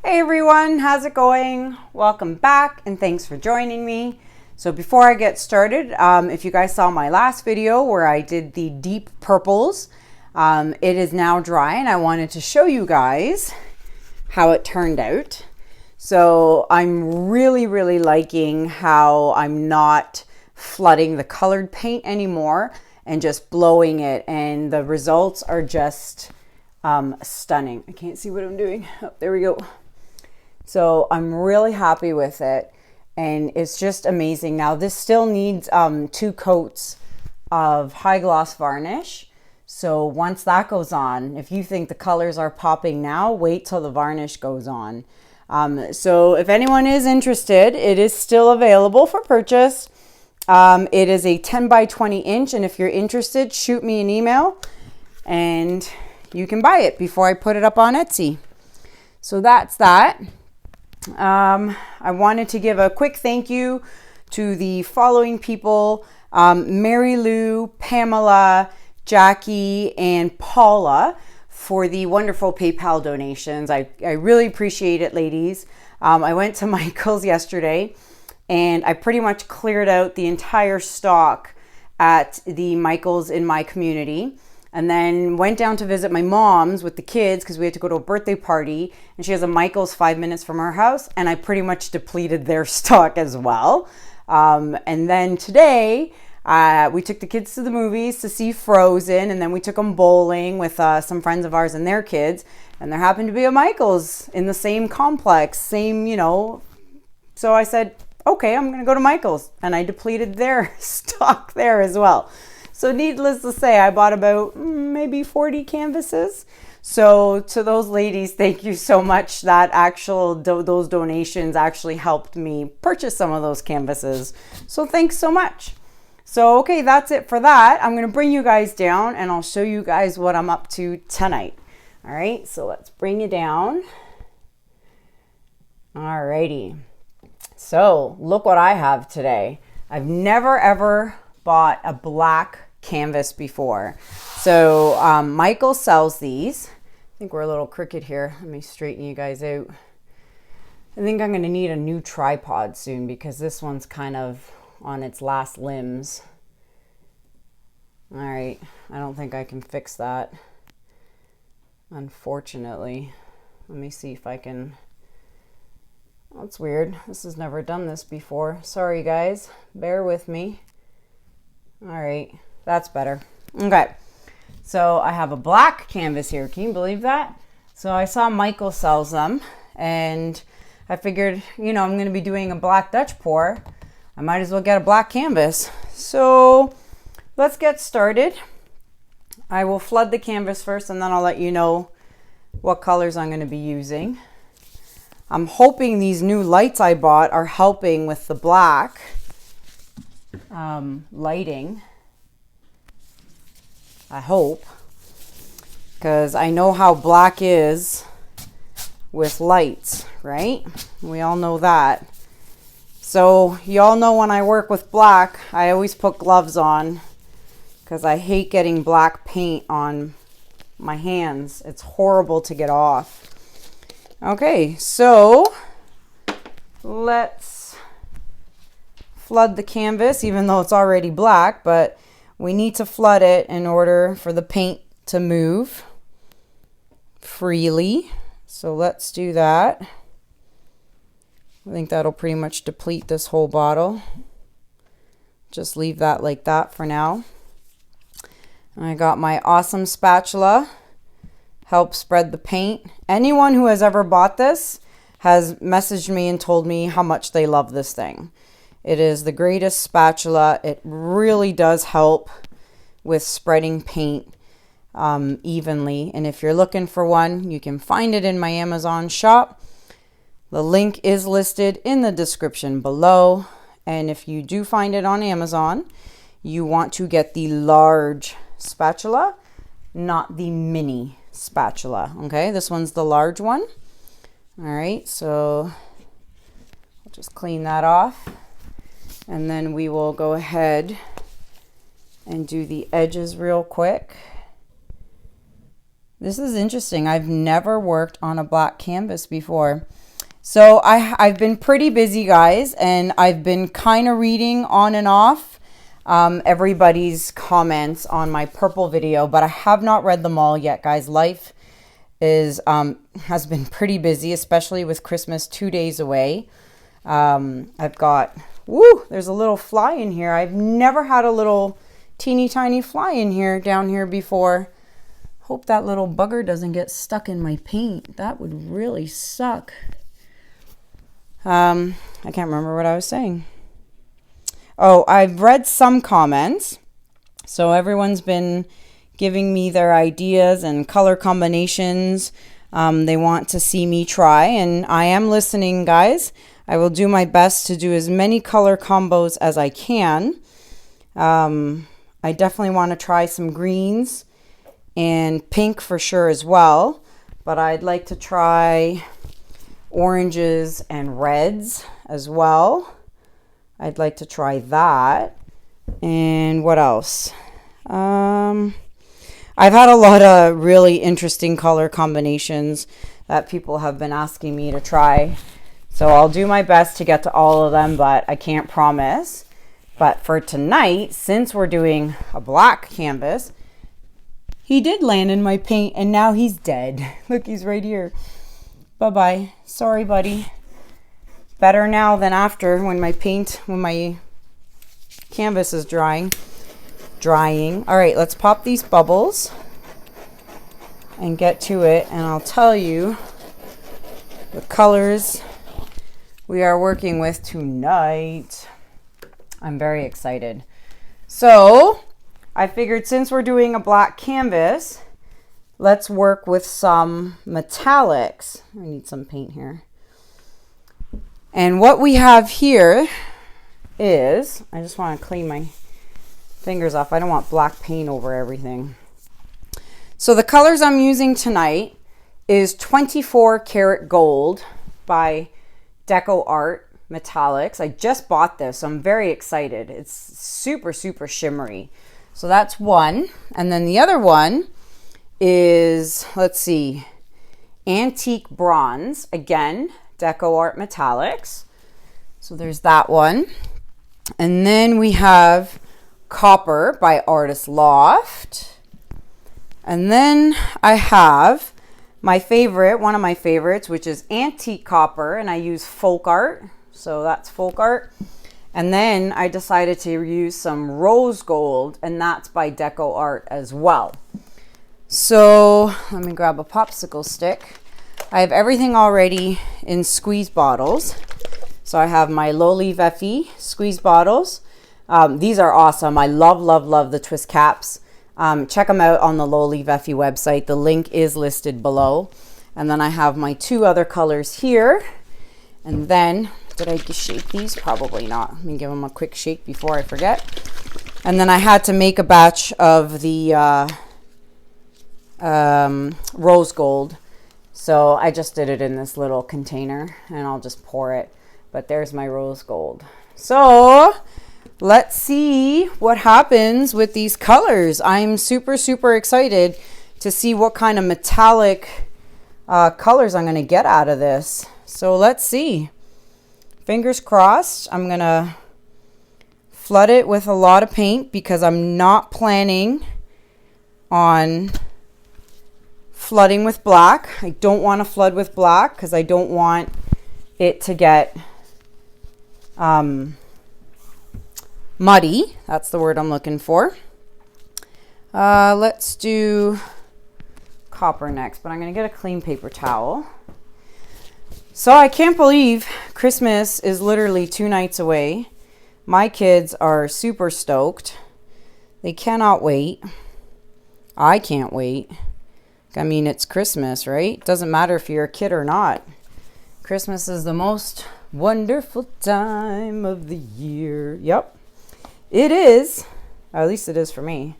Hey everyone, how's it going? Welcome back and thanks for joining me. So before I get started, if you guys saw my last video where I did the deep purples, it is now dry and I wanted to show you guys how it turned out. So I'm really liking how I'm not flooding the colored paint anymore and just blowing it, and the results are just stunning. I can't see what I'm doing. Oh, there we go. So I'm really happy with it and it's just amazing. Now this still needs 2 coats of high gloss varnish. So once that goes on, if you think the colors are popping now, wait till the varnish goes on. So if anyone is interested, it is still available for purchase. It is a 10 by 20 inch, and if you're interested, shoot me an email and you can buy it before I put it up on Etsy. So that's that. I wanted to give a quick thank you to the following people: Mary Lou, Pamela, Jackie, and Paula for the wonderful PayPal donations. I really appreciate it, ladies. I went to Michael's yesterday and I pretty much cleared out the entire stock at the Michael's in my community. And then went down to visit my mom's with the kids because we had to go to a birthday party, and she has a Michael's 5 minutes from our house, and I pretty much depleted their stock as well. And then today we took the kids to the movies to see Frozen, and then we took them bowling with some friends of ours and their kids, and there happened to be a Michael's in the same complex, same, you know. So I said, okay, I'm gonna go to Michael's, and I depleted their stock there as well. So needless to say, I bought about maybe 40 canvases. So to those ladies, thank you so much. That those donations actually helped me purchase some of those canvases. So thanks so much. So okay, that's it for that. I'm gonna bring you guys down and I'll show you guys what I'm up to tonight. All right, so let's bring you down. All righty. So look what I have today. I've never ever bought a black canvas before. So Michael sells these. I think we're a little crooked here. Let me straighten you guys out. I think I'm going to need a new tripod soon because this one's kind of on its last limbs. All right, I don't think I can fix that, unfortunately. Let me see if I can. That's weird. This has never done this before. Sorry guys, bear with me. All right, that's better. Okay, so I have a black canvas here. Can you believe that? So I saw Michael sells them and I figured, you know, I'm going to be doing a black Dutch pour. I might as well get a black canvas. So let's get started. I will flood the canvas first and then I'll let you know what colors I'm going to be using. I'm hoping these new lights I bought are helping with the black lighting. I hope, because I know how black is with lights, right? We all know that. So y'all know when I work with black, I always put gloves on because I hate getting black paint on my hands. It's horrible to get off. Okay, so let's flood the canvas, even though it's already black, but we need to flood it in order for the paint to move freely. So let's do that. I think that'll pretty much deplete this whole bottle. Just leave that like that for now. I got my awesome spatula. Help spread the paint. Anyone who has ever bought this has messaged me and told me how much they love this thing. It is the greatest spatula. It really does help with spreading paint evenly. And if you're looking for one, you can find it in my Amazon shop. The link is listed in the description below. And if you do find it on Amazon, you want to get the large spatula, not the mini spatula. Okay, this one's the large one. All right, so I'll just clean that off. And then we will go ahead and do the edges real quick. This is interesting. I've never worked on a black canvas before. So I've been pretty busy, guys, and I've been kind of reading on and off everybody's comments on my purple video, but I have not read them all yet, guys. Life is has been pretty busy, especially with Christmas 2 days away. I've got, woo, there's a little fly in here. I've never had a little teeny tiny fly in here, down here before. Hope that little bugger doesn't get stuck in my paint. That would really suck. I can't remember what I was saying. Oh, I've read some comments. So everyone's been giving me their ideas and color combinations they want to see me try, and I am listening, guys. I will do my best to do as many color combos as I can. I definitely want to try some greens and pink for sure as well, but I'd like to try oranges and reds as well. I'd like to try that. And what else? I've had a lot of really interesting color combinations that people have been asking me to try. So I'll do my best to get to all of them, but I can't promise. But for tonight, since we're doing a black canvas, he did land in my paint and now he's dead. Look, he's right here. Bye-bye. Sorry, buddy. Better now than after when my canvas is drying. All right, let's pop these bubbles and get to it, and I'll tell you the colors we are working with tonight. I'm very excited. So I figured since we're doing a black canvas, let's work with some metallics. I need some paint here. And what we have here is, I just want to clean my fingers off. I don't want black paint over everything. So the colors I'm using tonight is 24 karat gold by Deco Art Metallics. I just bought this, so I'm very excited. It's super, super shimmery. So that's one. And then the other one is, let's see, Antique Bronze. Again, Deco Art Metallics. So there's that one. And then we have Copper by Artist Loft. And then I have my favorite, one of my favorites, which is Antique Copper, and I use Folk Art. So that's Folk Art. And then I decided to use some Rose Gold, and that's by Deco Art as well. So let me grab a popsicle stick. I have everything already in squeeze bottles. So I have my Loli Veffy squeeze bottles. These are awesome. I love, love, love the twist caps. Check them out on the Loli Veffy website. The link is listed below. And then I have my two other colors here. And then, did I shake these? Probably not. Let me give them a quick shake before I forget. And then I had to make a batch of the rose gold. So I just did it in this little container and I'll just pour it. But there's my rose gold. So let's see what happens with these colors. I'm super, super excited to see what kind of metallic colors I'm going to get out of this. So let's see. Fingers crossed. I'm going to flood it with a lot of paint because I'm not planning on flooding with black. I don't want to flood with black because I don't want it to get muddy. That's the word I'm looking for. Let's do copper next, but I'm going to get a clean paper towel. So I can't believe Christmas is literally 2 nights away. My kids are super stoked. They cannot wait. I can't wait. I mean, it's Christmas, right? Doesn't matter if you're a kid or not. Christmas is the most wonderful time of the year. Yep, it is. At least it is for me.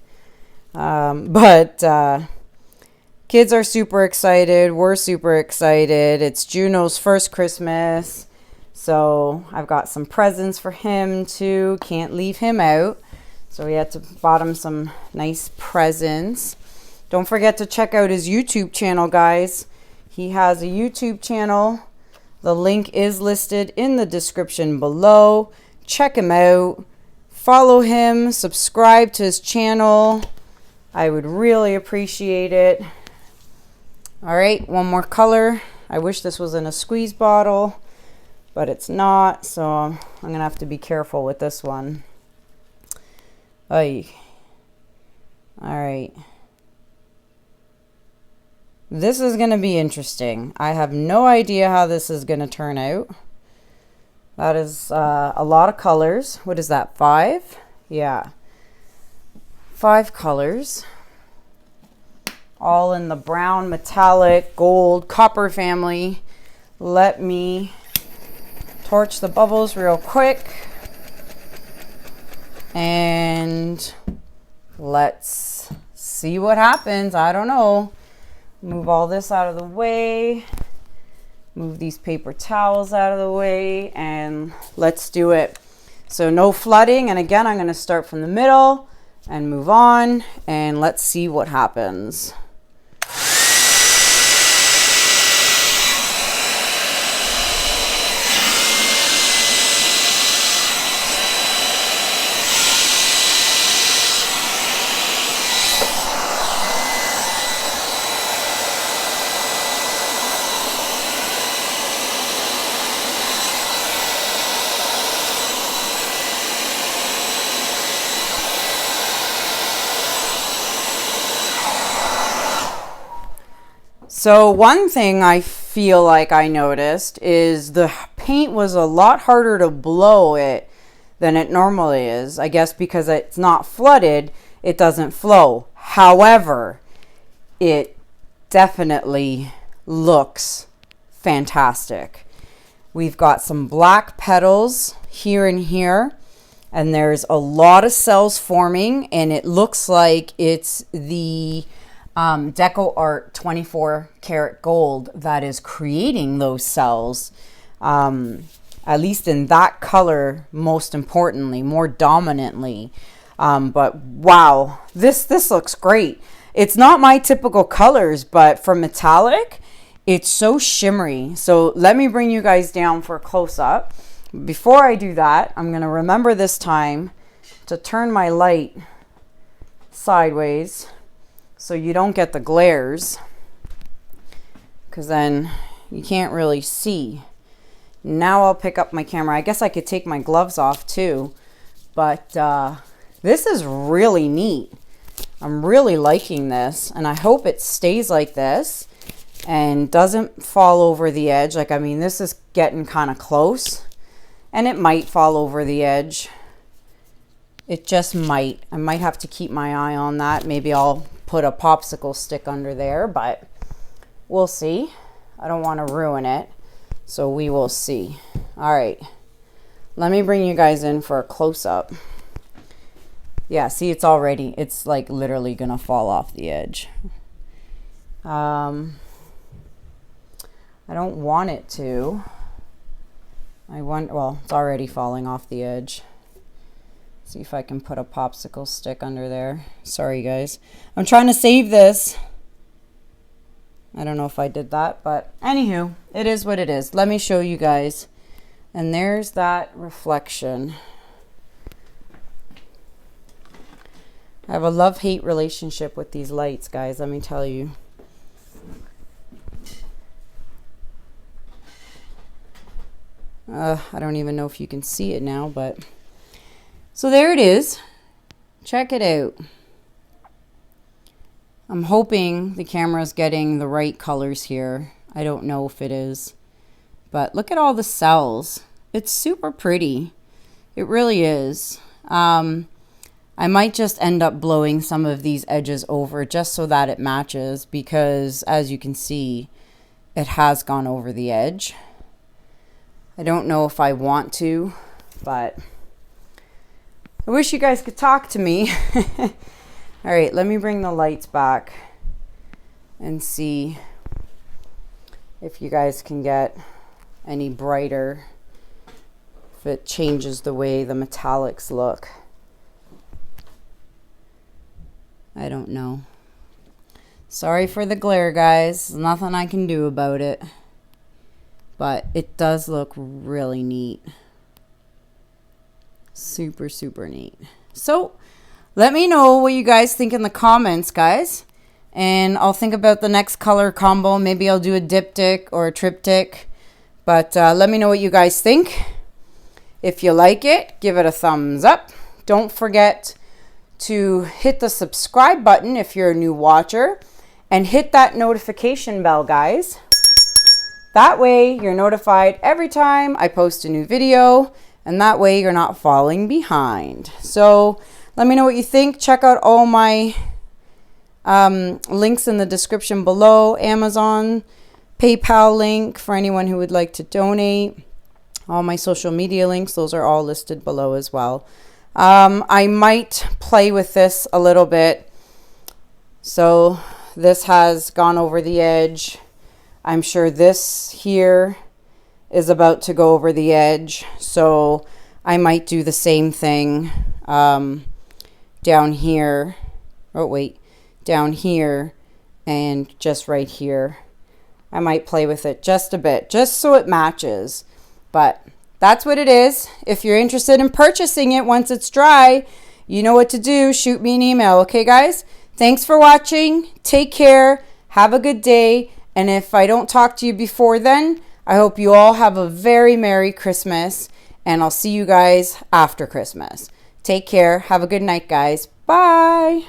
Kids are super excited. We're super excited. It's Juno's first Christmas. So I've got some presents for him too. Can't leave him out. So we had to bought him some nice presents. Don't forget to check out his YouTube channel, guys. He has a YouTube channel. The link is listed in the description below. Check him out. Follow him. Subscribe to his channel. I would really appreciate it. All right, one more color. I wish this was in a squeeze bottle, but it's not, so I'm gonna have to be careful with this one. Ay. All right. This is gonna be interesting. I have no idea how this is gonna turn out. That is a lot of colors. What is that, 5? Yeah. 5 colors. All in the brown, metallic, gold, copper family. Let me torch the bubbles real quick. And let's see what happens. I don't know. Move all this out of the way. Move these paper towels out of the way. And let's do it. So no flooding. And again, I'm going to start from the middle and move on. And let's see what happens. So one thing I feel like I noticed is the paint was a lot harder to blow it than it normally is. I guess because it's not flooded, it doesn't flow. However, it definitely looks fantastic. We've got some black petals here and here, and there's a lot of cells forming, and it looks like it's the Deco Art 24 karat gold that is creating those cells, at least in that color, most importantly, more dominantly. But wow, this looks great. It's not my typical colors, but for metallic, it's so shimmery. So let me bring you guys down for a close-up. Before I do that, I'm going to remember this time to turn my light sideways so you don't get the glares, because then you can't really see. Now I'll pick up my camera. I guess I could take my gloves off too, but this is really neat. I'm really liking this, and I hope it stays like this and doesn't fall over the edge. Like, I mean, this is getting kind of close, and it might fall over the edge. It just might. I might have to keep my eye on that. Maybe I'll put a popsicle stick under there, but we'll see. I don't want to ruin it, so we will see. All right, let me bring you guys in for a close-up. Yeah, see, it's like literally gonna fall off the edge. I don't want it to. Well, it's already falling off the edge. See if I can put a popsicle stick under there. Sorry, guys. I'm trying to save this. I don't know if I did that, but anywho, it is what it is. Let me show you guys. And there's that reflection. I have a love-hate relationship with these lights, guys. Let me tell you. I don't even know if you can see it now, but... So there it is. Check it out. I'm hoping the camera's getting the right colors here. I don't know if it is. But look at all the cells. It's super pretty. It really is. I might just end up blowing some of these edges over just so that it matches, because as you can see, it has gone over the edge. I don't know if I want to, but... I wish you guys could talk to me. All right, let me bring the lights back and see if you guys can get any brighter, if it changes the way the metallics look. I don't know. Sorry for the glare, guys. There's nothing I can do about it. But it does look really neat. Super, super neat. So, let me know what you guys think in the comments, guys. And I'll think about the next color combo. Maybe I'll do a diptych or a triptych. But let me know what you guys think. If you like it, give it a thumbs up. Don't forget to hit the subscribe button if you're a new watcher. And hit that notification bell, guys. That way you're notified every time I post a new video. And that way you're not falling behind. So let me know what you think. Check out all my links in the description below. Amazon, PayPal link for anyone who would like to donate. All my social media links, those are all listed below as well. I might play with this a little bit. So this has gone over the edge. I'm sure this here is about to go over the edge. So I might do the same thing down here. Oh, wait. Down here and just right here. I might play with it just a bit, just so it matches. But that's what it is. If you're interested in purchasing it once it's dry, you know what to do. Shoot me an email. Okay, guys? Thanks for watching. Take care. Have a good day. And if I don't talk to you before then, I hope you all have a very Merry Christmas. And I'll see you guys after Christmas. Take care. Have a good night, guys. Bye.